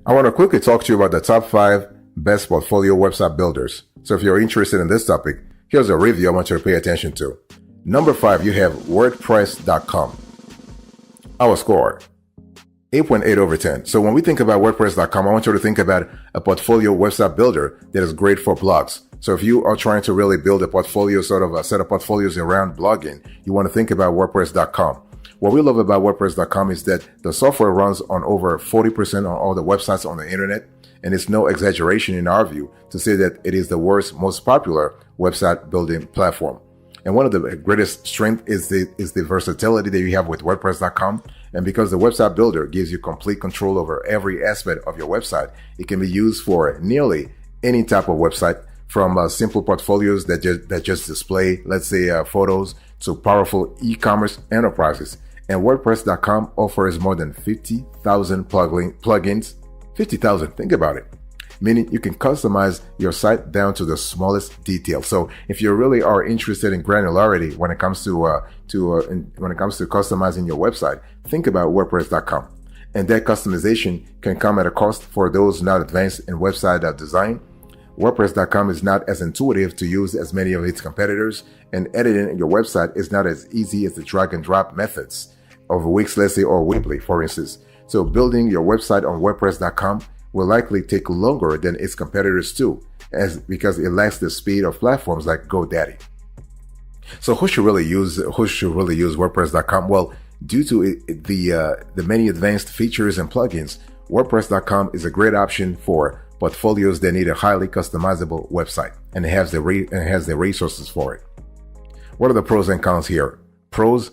I want to quickly talk to you about the top 5 best portfolio website builders. So if you're interested in this topic, here's a review I want you to pay attention to. Number 5, you have WordPress.com. Our score, 8.8 over 10. So when we think about WordPress.com, I want you to think about a portfolio website builder that is great for blogs. So if you are trying to really build a portfolio, sort of a set of portfolios around blogging, you want to think about WordPress.com. What we love about WordPress.com is that the software runs on over 40% on all the websites on the internet. And it's no exaggeration in our view to say that it is the world's most popular website building platform. And one of the greatest strength is the versatility that you have with WordPress.com. And because the website builder gives you complete control over every aspect of your website, it can be used for nearly any type of website, from simple portfolios that just display, let's say, photos, to powerful e-commerce enterprises. And WordPress.com offers more than 50,000 plugins. 50,000, think about it. Meaning you can customize your site down to the smallest detail. So if you really are interested in granularity when it comes to customizing your website, think about WordPress.com. And that customization can come at a cost for those not advanced in website design. WordPress.com is not as intuitive to use as many of its competitors, and editing your website is not as easy as the drag and drop methods of Wix, let's say, or Weebly, for instance. So building your website on WordPress.com will likely take longer than its competitors too, because it lacks the speed of platforms like GoDaddy. So who should really use WordPress.com? Well, due to the many advanced features and plugins, WordPress.com is a great option for portfolios that need a highly customizable website, and it has the resources for it. What are the pros and cons here? Pros: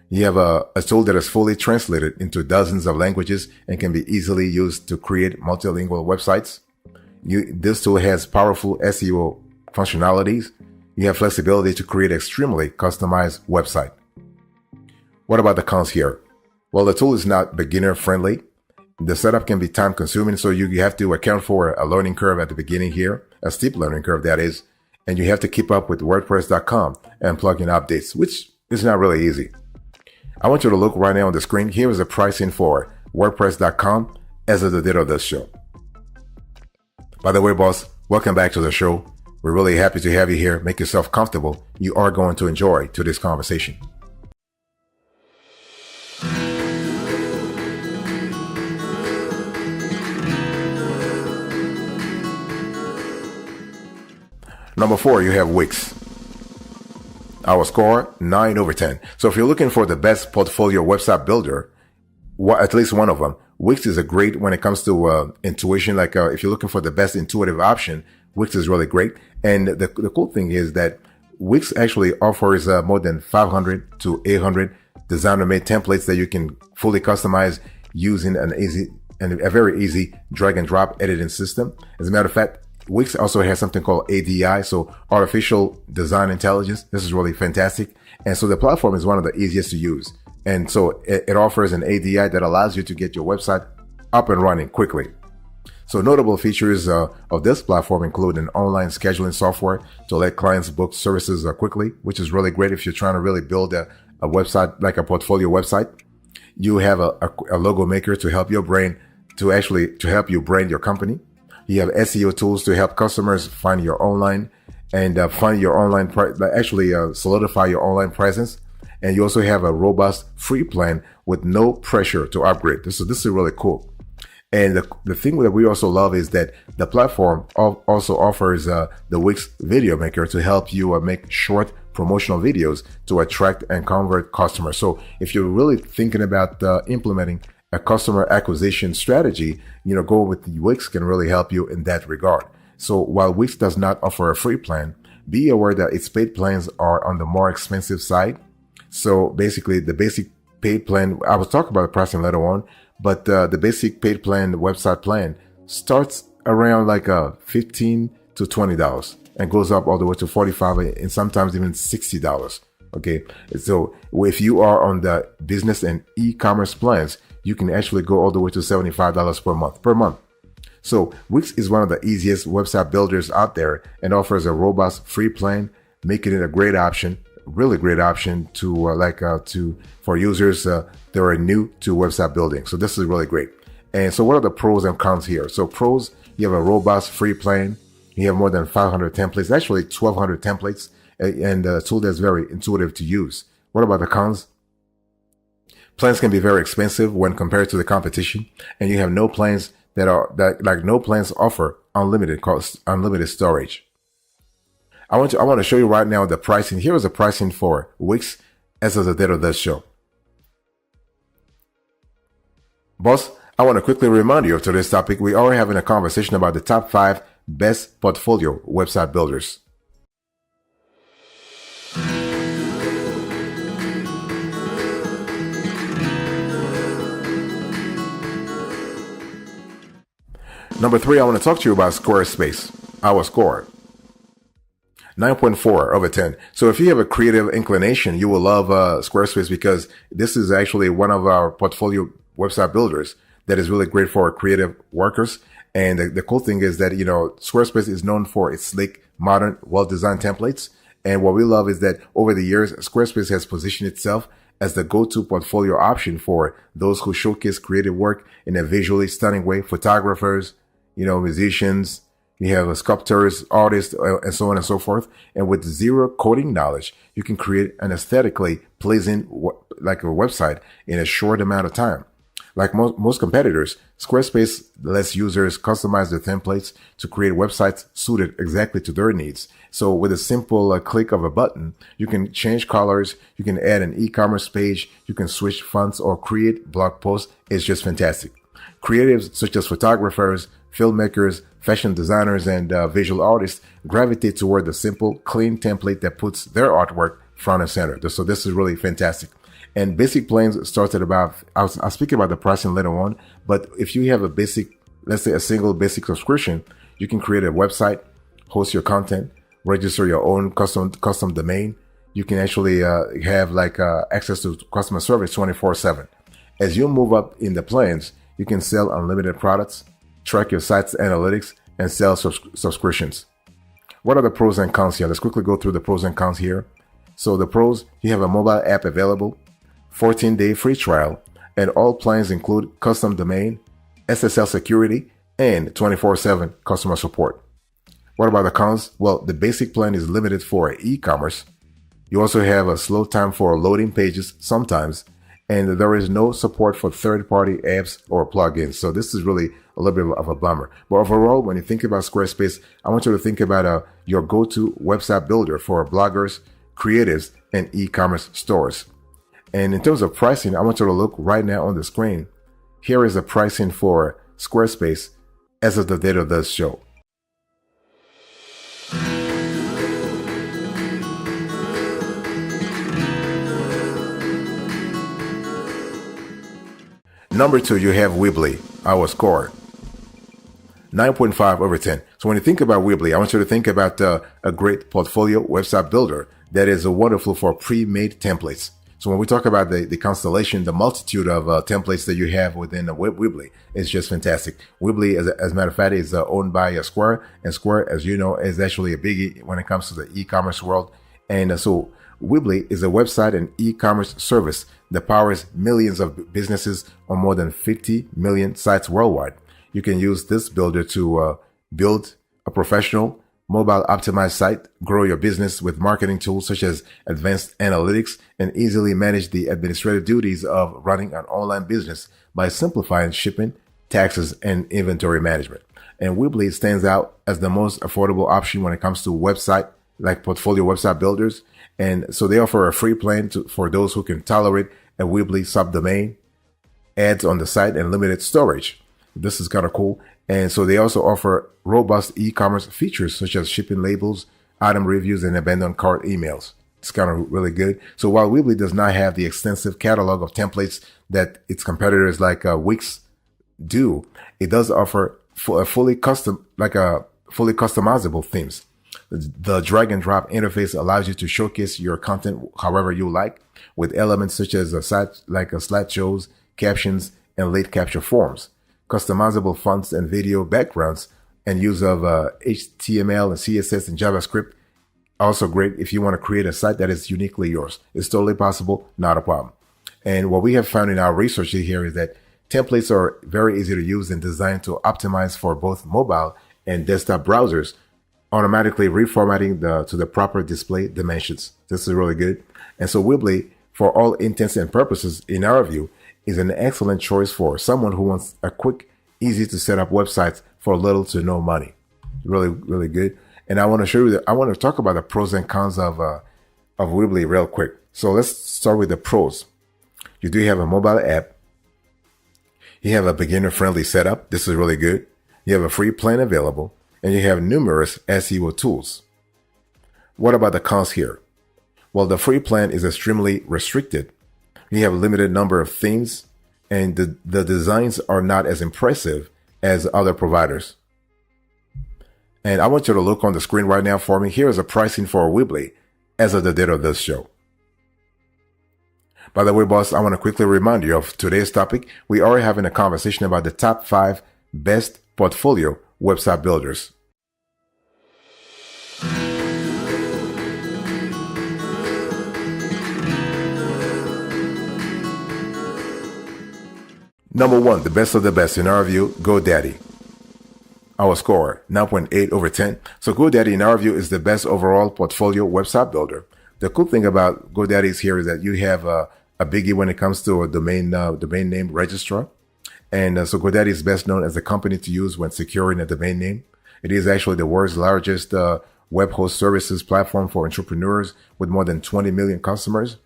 you have a tool that is fully translated into dozens of languages and can be easily used to create multilingual websites. This tool has powerful SEO functionalities. You have flexibility to create extremely customized website. What about the cons here? Well, the tool is not beginner friendly. The setup can be time consuming, so you have to account for a learning curve at the beginning here, a steep learning curve that is, and you have to keep up with WordPress.com and plugin updates, which is not really easy. I want you to look right now on the screen. Here is the pricing for WordPress.com as of the date of this show. By the way, boss, welcome back to the show. We're really happy to have you here. Make yourself comfortable. You are going to enjoy today's conversation. Number 4, you have Wix. Our score, 9 over 10. So if you're looking for the best portfolio website builder, at least one of them, Wix is a great when it comes to intuition. Like if you're looking for the best intuitive option, Wix is really great. And the cool thing is that Wix actually offers more than 500 to 800 designer-made templates that you can fully customize using a very easy drag and drop editing system. As a matter of fact, Wix also has something called ADI, so Artificial Design Intelligence. This is really fantastic. And so the platform is one of the easiest to use. And so it offers an ADI that allows you to get your website up and running quickly. So notable features of this platform include an online scheduling software to let clients book services quickly, which is really great if you're trying to really build a website, like a portfolio website. You have a logo maker to help you brand your company. You have SEO tools to help customers find your online and solidify your online presence. And you also have a robust free plan with no pressure to upgrade. This is really cool. And the thing that we also love is that the platform also offers the Wix Video Maker to help you make short promotional videos to attract and convert customers. So if you're really thinking about implementing a customer acquisition strategy, go with Wix can really help you in that regard. So while Wix does not offer a free plan, be aware that its paid plans are on the more expensive side. So basically the basic paid plan, I will talk about the pricing later on, but the basic paid plan, the website plan, starts around like $15 to $20 and goes up all the way to $45 and sometimes even $60. Okay. So if you are on the business and e-commerce plans, you can actually go all the way to $75 per month. So Wix is one of the easiest website builders out there and offers a robust free plan, making it a great option, really great option for users that are new to website building. So this is really great. And so what are the pros and cons here? So pros, you have a robust free plan. You have more than 500 templates, actually 1,200 templates, and a tool that's very intuitive to use. What about the cons? Plans can be very expensive when compared to the competition, and you have no plans no plans offer unlimited cost, unlimited storage. I want to show you right now the pricing. Here is the pricing for Wix as of the date of this show. Boss, I want to quickly remind you of today's topic. We are having a conversation about the top 5 best portfolio website builders. Number 3, I want to talk to you about Squarespace. Our score, 9.4 over 10. So if you have a creative inclination, you will love Squarespace, because this is actually one of our portfolio website builders that is really great for creative workers. And the cool thing is that, Squarespace is known for its sleek, modern, well-designed templates. And what we love is that over the years, Squarespace has positioned itself as the go-to portfolio option for those who showcase creative work in a visually stunning way. Photographers, musicians, you have sculptors, artists, and so on and so forth. And with zero coding knowledge, you can create an aesthetically pleasing, like a website in a short amount of time. Like most competitors, Squarespace lets users customize their templates to create websites suited exactly to their needs. So with a simple click of a button, you can change colors, you can add an e-commerce page, you can switch fonts or create blog posts. It's just fantastic. Creatives such as photographers, filmmakers, fashion designers, and visual artists gravitate toward the simple, clean template that puts their artwork front and center. So this is really fantastic. And basic plans starts at about, I'll speak about the pricing later on, but if you have a basic, let's say a single basic subscription, you can create a website, host your content, register your own custom domain. You can actually have access to customer service 24/7. As you move up in the plans, you can sell unlimited products, track your site's analytics, and sell subscriptions. What are the pros and cons here? Let's quickly go through the pros and cons here. So the pros, you have a mobile app available, 14-day free trial, and all plans include custom domain, SSL security, and 24/7 customer support. What about the cons? Well, the basic plan is limited for e-commerce. You also have a slow time for loading pages sometimes, and there is no support for third-party apps or plugins. So this is really a little bit of a bummer. But overall, when you think about Squarespace, I want you to think about your go-to website builder for bloggers, creatives, and e-commerce stores. And in terms of pricing, I want you to look right now on the screen. Here is the pricing for Squarespace as of the date of this show. Number 2, you have Weebly, our score, 9.5 over 10. So when you think about Weebly, I want you to think about a great portfolio website builder that is wonderful for pre-made templates. So when we talk about the constellation, the multitude of templates that you have within Weebly, it's just fantastic. Weebly, as a matter of fact, is owned by Square, and Square, as you know, is actually a biggie when it comes to the e-commerce world. And so Weebly is a website and e-commerce service that powers millions of businesses on more than 50 million sites worldwide. You can use this builder to build a professional, mobile optimized site, grow your business with marketing tools such as advanced analytics, and easily manage the administrative duties of running an online business by simplifying shipping, taxes, and inventory management. And Weebly stands out as the most affordable option when it comes to website, like portfolio website builders. And so they offer a free plan for those who can tolerate a Weebly subdomain, ads on the site, and limited storage. This is kind of cool. And so they also offer robust e-commerce features such as shipping labels, item reviews, and abandoned cart emails. It's kind of really good. So while Weebly does not have the extensive catalog of templates that its competitors like Wix do, it does offer fully customizable themes. The drag and drop interface allows you to showcase your content however you like, with elements such as slideshows, captions, and late capture forms, customizable fonts and video backgrounds, and use of HTML and CSS and JavaScript. Also great if you want to create a site that is uniquely yours. It's totally possible, not a problem. And what we have found in our research here is that Templates are very easy to use and designed to optimize for both mobile and desktop browsers, automatically reformatting to the proper display dimensions. This is really good. And so Weebly, for all intents and purposes, in our view, is an excellent choice for someone who wants a quick, easy to set up websites for little to no money. Really, really good. And I want to show you I want to talk about the pros and cons of Weebly real quick. So let's start with the pros. You do have a mobile app. You have a beginner-friendly setup. This is really good. You have a free plan available, and you have numerous SEO tools. What about the cons here? Well, the free plan is extremely restricted. You have a limited number of themes, and the designs are not as impressive as other providers. And I want you to look on the screen right now for me. Here is a pricing for Weebly as of the date of this show. By the way, boss, I want to quickly remind you of today's topic. We are having a conversation about the top 5 best portfolio website builders. Number 1, the best of the best in our view, GoDaddy. Our score, 9.8 over 10. So GoDaddy, in our view, is the best overall portfolio website builder. The cool thing about GoDaddy's here is that you have a biggie when it comes to a domain name registrar. And so GoDaddy is best known as the company to use when securing a domain name. It is actually the world's largest web host services platform for entrepreneurs with more than 20 million customers.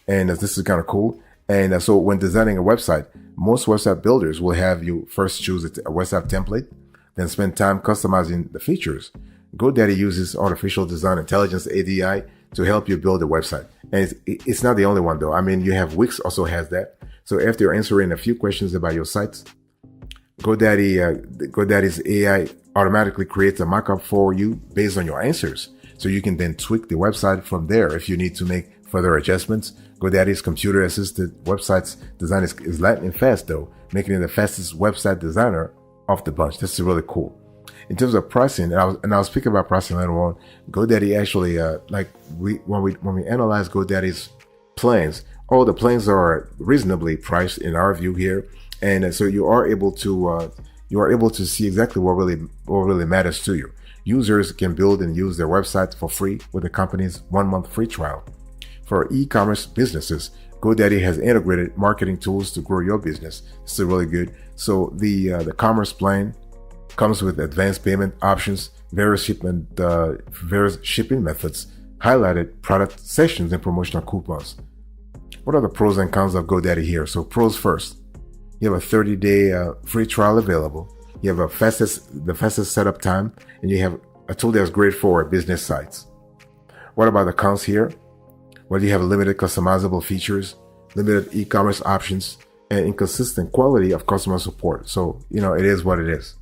And this is kind of cool. And so when designing a website, most website builders will have you first choose a website template, then spend time customizing the features. GoDaddy uses artificial design intelligence ADI to help you build a website. And it's not the only one though. I mean, you have Wix also has that. So after you're answering a few questions about your sites, GoDaddy's AI automatically creates a mockup for you based on your answers. So you can then tweak the website from there if you need to make further adjustments. GoDaddy's computer-assisted websites design is lightning fast though, making it the fastest website designer off the bunch. This is really cool. In terms of pricing, and I'll speak about pricing later on. GoDaddy actually, when we analyze GoDaddy's plans, all the plans are reasonably priced in our view here, and so you are able to see exactly what really matters to you. Users can build and use their websites for free with the company's 1-month free trial. For e-commerce businesses, GoDaddy has integrated marketing tools to grow your business. This is really good. So the commerce plan comes with advanced payment options, various shipping methods, highlighted product sections, and promotional coupons. What are the pros and cons of GoDaddy here? So pros first. You have a 30-day free trial available. You have the fastest setup time, and you have a tool that's great for business sites. What about the cons here? Well, you have limited customizable features, limited e-commerce options, and inconsistent quality of customer support. So, it is what it is.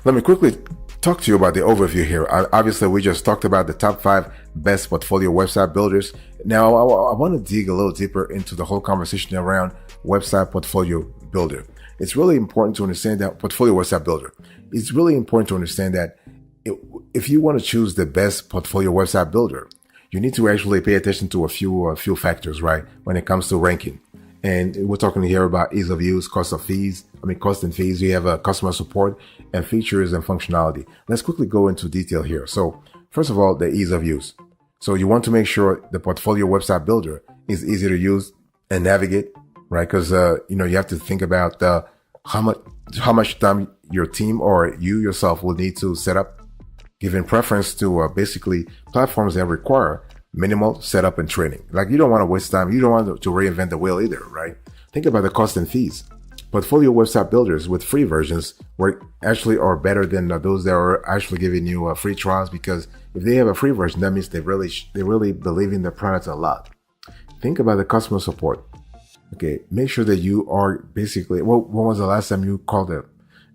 Let me quickly talk to you about the overview here. Obviously, we just talked about the top 5 best portfolio website builders. Now, I want to dig a little deeper into the whole conversation around website portfolio builder. It's really important to understand that portfolio website builder. It's really important to understand that if you want to choose the best portfolio website builder, you need to actually pay attention to a few factors, right? When it comes to ranking. And we're talking here about ease of use, cost and fees. You have customer support and features and functionality. Let's quickly go into detail here. So first of all, the ease of use. So you want to make sure the portfolio website builder is easy to use and navigate, right? Because, you have to think about how much time your team or you yourself will need to set up, giving preference to basically platforms that require minimal setup and training. Like you don't want to waste time. You don't want to reinvent the wheel either, right? Think about the cost and fees. Portfolio website builders with free versions are better than those that are actually giving you free trials, because if they have a free version, that means they really believe in their product a lot. Think about the customer support. Okay, make sure that you are basically, when was the last time you called a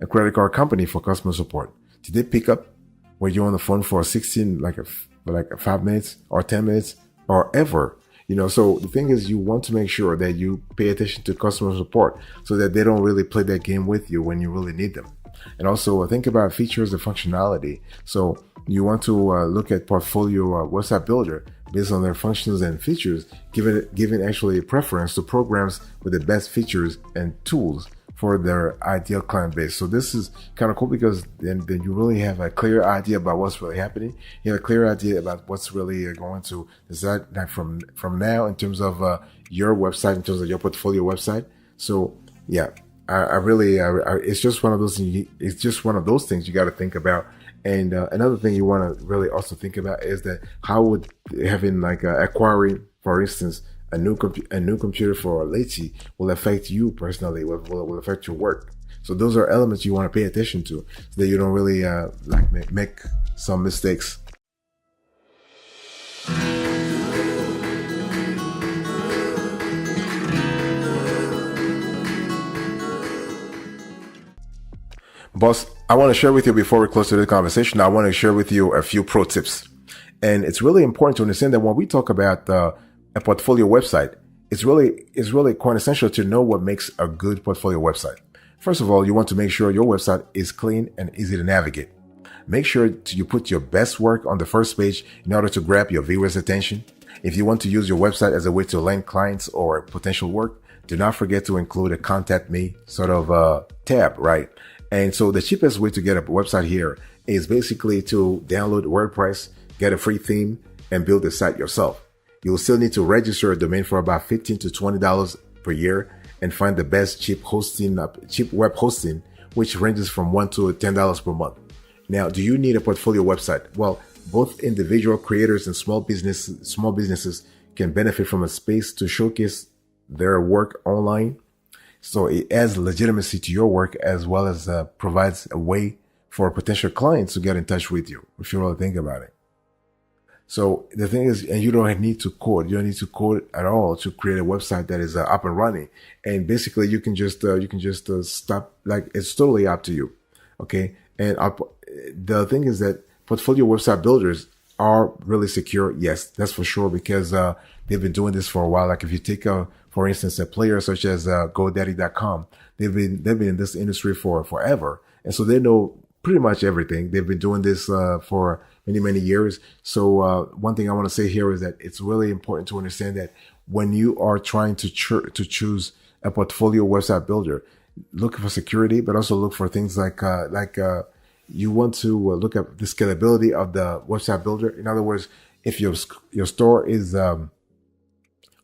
credit card company for customer support? Did they pick up? Were you on the phone for 5 minutes or 10 minutes or ever? So the thing is, you want to make sure that you pay attention to customer support so that they don't really play that game with you when you really need them. And also think about features and functionality. So you want to look at portfolio website builder based on their functions and features, giving actually a preference to programs with the best features and tools for their ideal client base. So this is kind of cool because then you really have a clear idea about what's really happening. You have a clear idea about what's really going to decide that from now in terms of your website, in terms of your portfolio website. So yeah, I really, it's just one of those things. It's just one of those things you got to think about. And another thing you want to really also think about is that how would having like acquiring, for instance, a new computer for Leti will affect you personally, will affect your work. So those are elements you want to pay attention to so that you don't really make some mistakes. Boss, I want to share with you before we close to the conversation, I want to share with you a few pro tips. And it's really important to understand that when we talk about a portfolio website, it's really quite essential to know what makes a good portfolio website. First of all, you want to make sure your website is clean and easy to navigate. Make sure you put your best work on the first page in order to grab your viewers' attention. If you want to use your website as a way to land clients or potential work, do not forget to include a contact me sort of tab, right? And so the cheapest way to get a website here is basically to download WordPress, get a free theme, and build the site yourself. You'll still need to register a domain for about $15 to $20 per year and find the best cheap web hosting, which ranges from $1 to $10 per month. Now, do you need a portfolio website? Well, both individual creators and small businesses can benefit from a space to showcase their work online. So it adds legitimacy to your work as well as provides a way for potential clients to get in touch with you, if you really think about it. So the thing is, and you don't need to code. You don't need to code at all to create a website that is up and running. And basically, you can just stop. Like, it's totally up to you. Okay. And the thing is that portfolio website builders are really secure. Yes, that's for sure, because they've been doing this for a while. Like if you take for instance, a player such as GoDaddy.com, they've been in this industry for forever, and so they know pretty much everything. They've been doing this for many years. So one thing I want to say here is that it's really important to understand that when you are trying to choose a portfolio website builder, look for security, but also look for things like you want to look at the scalability of the website builder. In other words, if your store is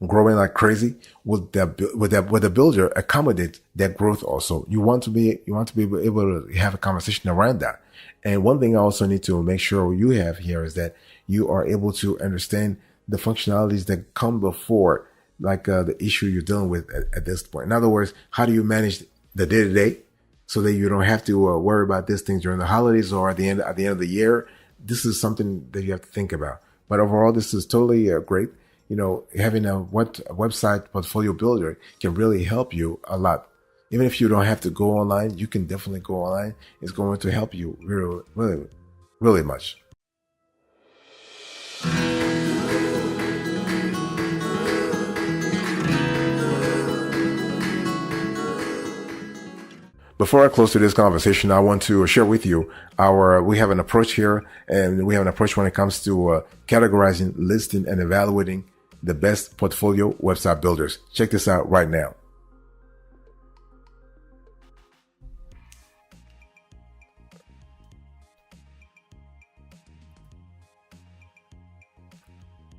growing like crazy, will the builder accommodate that growth also? You want to be able to have a conversation around that. And one thing I also need to make sure you have here is that you are able to understand the functionalities that come before the issue you're dealing with at this point. In other words, how do you manage the day to day so that you don't have to worry about these things during the holidays or at the end of the year? This is something that you have to think about. But overall, this is totally great. You know, having a website portfolio builder can really help you a lot. Even if you don't have to go online, you can definitely go online. It's going to help you really, really much. Before I close to this conversation, I want to share with you we have an approach here, and we have an approach when it comes to categorizing, listing, and evaluating the best portfolio website builders. Check this out right now.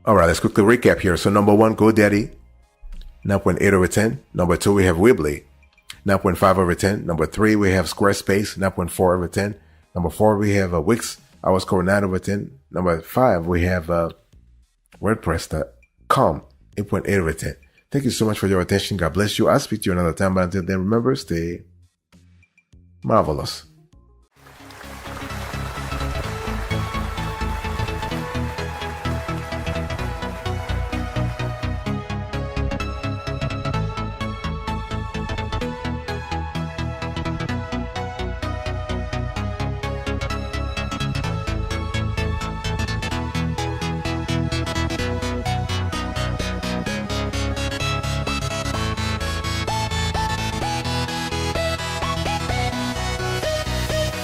All right, let's quickly recap here. So number 1, GoDaddy, 9.8 over 10. Number 2, we have Weebly, 9.5 over 10. Number 3, we have Squarespace, 9.4 over 10. Number 4, we have Wix, our score 9 over 10. Number 5, we have WordPress.com, 8.8 over 10. Thank you so much for your attention. God bless you. I'll speak to you another time, but until then, remember, stay marvelous.